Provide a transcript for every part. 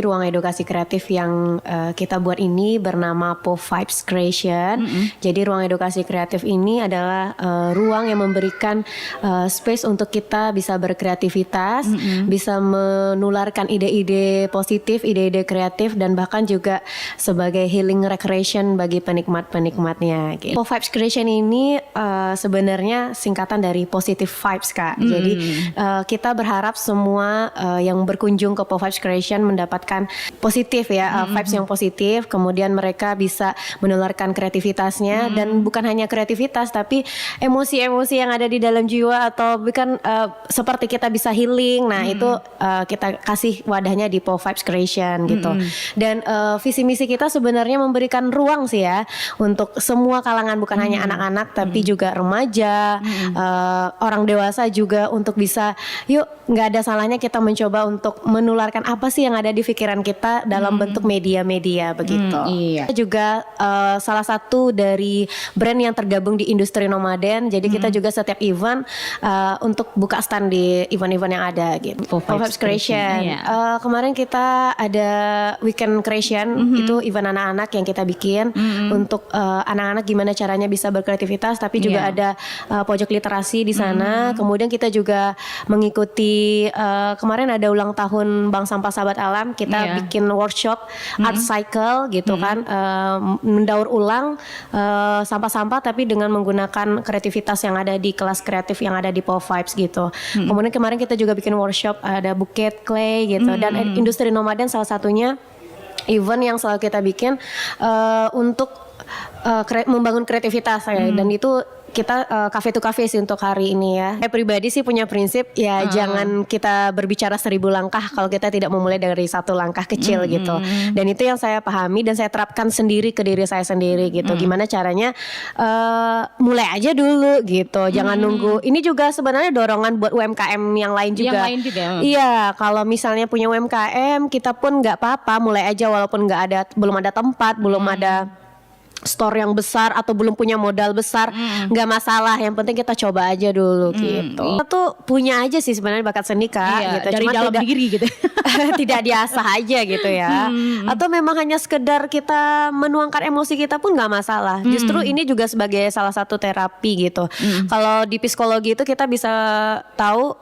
Ruang edukasi kreatif yang kita buat ini bernama Po-Vibes Creation. Jadi ruang edukasi kreatif ini adalah ruang yang memberikan space untuk kita bisa berkreativitas, bisa menularkan ide-ide positif, ide-ide kreatif, dan bahkan juga sebagai healing recreation bagi penikmat-penikmatnya. Gitu. Po-Vibes Creation ini sebenarnya singkatan dari positive vibes, Kak. Jadi kita berharap semua yang berkunjung ke Po-Vibes Creation mendapatkan positif ya, vibes yang positif, kemudian mereka bisa menularkan kreativitasnya, dan bukan hanya kreativitas tapi emosi-emosi yang ada di dalam jiwa, atau bukan seperti kita bisa healing. Nah itu kita kasih wadahnya di Po-Vibes Creation gitu. Dan visi misi kita sebenarnya memberikan ruang sih ya untuk semua kalangan, bukan hanya anak-anak tapi juga remaja, orang dewasa juga, untuk bisa, yuk nggak ada salahnya kita mencoba untuk menularkan apa sih yang ada di pikiran kita dalam bentuk media-media begitu. Kita juga salah satu dari brand yang tergabung di industri nomaden. Jadi kita juga setiap event untuk buka stand di event-event yang ada gitu. Po-Vibes Creation. Kemarin kita ada weekend creation, itu event anak-anak yang kita bikin untuk anak-anak gimana caranya bisa berkreativitas, tapi juga ada pojok literasi di sana. Kemudian kita juga mengikuti kemarin ada ulang tahun Bank Sampah Sahabat Alam. Kita bikin workshop art cycle gitu kan, mendaur ulang sampah-sampah tapi dengan menggunakan kreativitas yang ada di kelas kreatif yang ada di Po-Vibes gitu. Kemudian kemarin kita juga bikin workshop, ada bukit clay gitu, dan industri nomaden salah satunya event yang selalu kita bikin untuk membangun kreativitas ya. Dan itu kita cafe to cafe sih untuk hari ini ya. Saya pribadi sih punya prinsip ya, jangan kita berbicara 1000 langkah kalau kita tidak memulai dari satu langkah kecil gitu. Dan itu yang saya pahami dan saya terapkan sendiri ke diri saya sendiri gitu. Gimana caranya mulai aja dulu gitu. Jangan nunggu. Ini juga sebenarnya dorongan buat UMKM yang lain juga. Iya, kalau misalnya punya UMKM, kita pun nggak apa-apa mulai aja walaupun belum ada tempat, belum ada store yang besar atau belum punya modal besar, nggak masalah. Yang penting kita coba aja dulu gitu. Kita tuh punya aja sih sebenarnya bakat seni, Kak, gitu. Dari Cuma dalam diri gitu. tidak diasah aja gitu ya. Atau memang hanya sekedar kita menuangkan emosi kita pun nggak masalah. Justru ini juga sebagai salah satu terapi gitu. Kalau di psikologi itu kita bisa tahu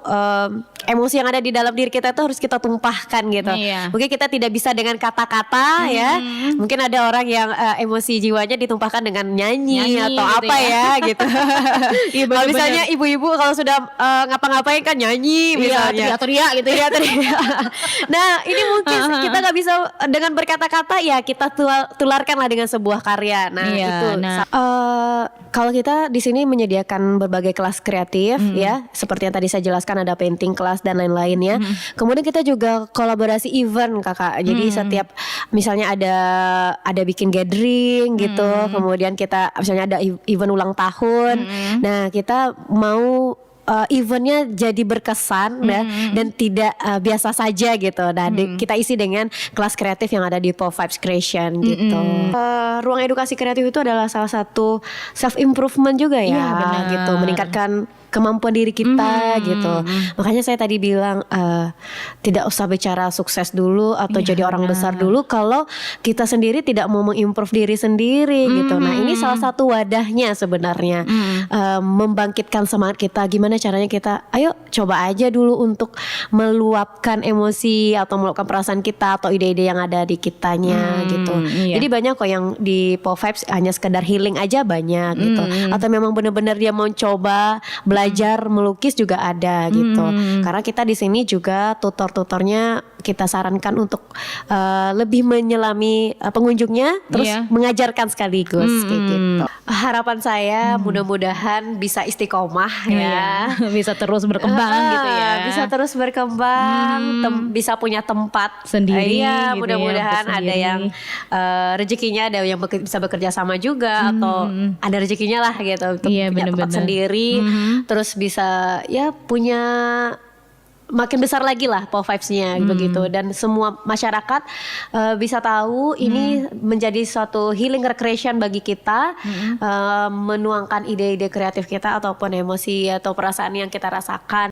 emosi yang ada di dalam diri kita itu harus kita tumpahkan gitu. Mungkin kita tidak bisa dengan kata-kata ya. Mungkin ada orang yang emosi jiwanya ditumpahkan dengan nyanyi atau gitu apa ya gitu. Kalau misalnya ibu-ibu kalau sudah ngapa-ngapain kan nyanyi misalnya, teriak-teriak gitu ya. Nah ini mungkin kita nggak bisa dengan berkata-kata, ya kita tularkanlah dengan sebuah karya. Nah itu. Kalau kita di sini menyediakan berbagai kelas kreatif ya, seperti yang tadi saya jelaskan, ada painting kelas dan lain-lainnya. Kemudian kita juga kolaborasi event, Kakak. Jadi setiap misalnya ada bikin gathering gitu. Kemudian kita misalnya ada event ulang tahun. Nah kita mau eventnya jadi berkesan ya, dan tidak biasa saja gitu. Nah kita isi dengan kelas kreatif yang ada di Po-Vibes Creation gitu. Ruang edukasi kreatif itu adalah salah satu self improvement juga ya, gitu, meningkatkan kemampuan diri kita gitu. Makanya saya tadi bilang tidak usah bicara sukses dulu atau jadi orang besar dulu kalau kita sendiri tidak mau mengimprove diri sendiri gitu. Nah ini salah satu wadahnya sebenarnya, membangkitkan semangat kita. Gimana caranya kita, ayo coba aja dulu untuk meluapkan emosi atau meluapkan perasaan kita atau ide-ide yang ada di kitanya gitu. Jadi banyak kok yang di Po-Vibes hanya sekedar healing aja banyak gitu. Atau memang benar-benar dia mau coba belajar melukis juga ada gitu. Karena kita di sini juga tutor-tutornya kita sarankan untuk lebih menyelami pengunjungnya, terus mengajarkan sekaligus kayak gitu. Harapan saya mudah-mudahan bisa istiqomah ya. Bisa terus berkembang gitu ya. Bisa terus berkembang, bisa punya tempat sendiri. Iya, gitu mudah-mudahan ya, ada yang rezekinya, ada yang bisa bekerja sama juga, atau ada rezekinya lah gitu untuk punya tempat sendiri. Terus bisa ya punya makin besar lagi lah Po-Vibes-nya begitu, dan semua masyarakat bisa tahu ini menjadi suatu healing recreation bagi kita, menuangkan ide-ide kreatif kita ataupun emosi atau perasaan yang kita rasakan.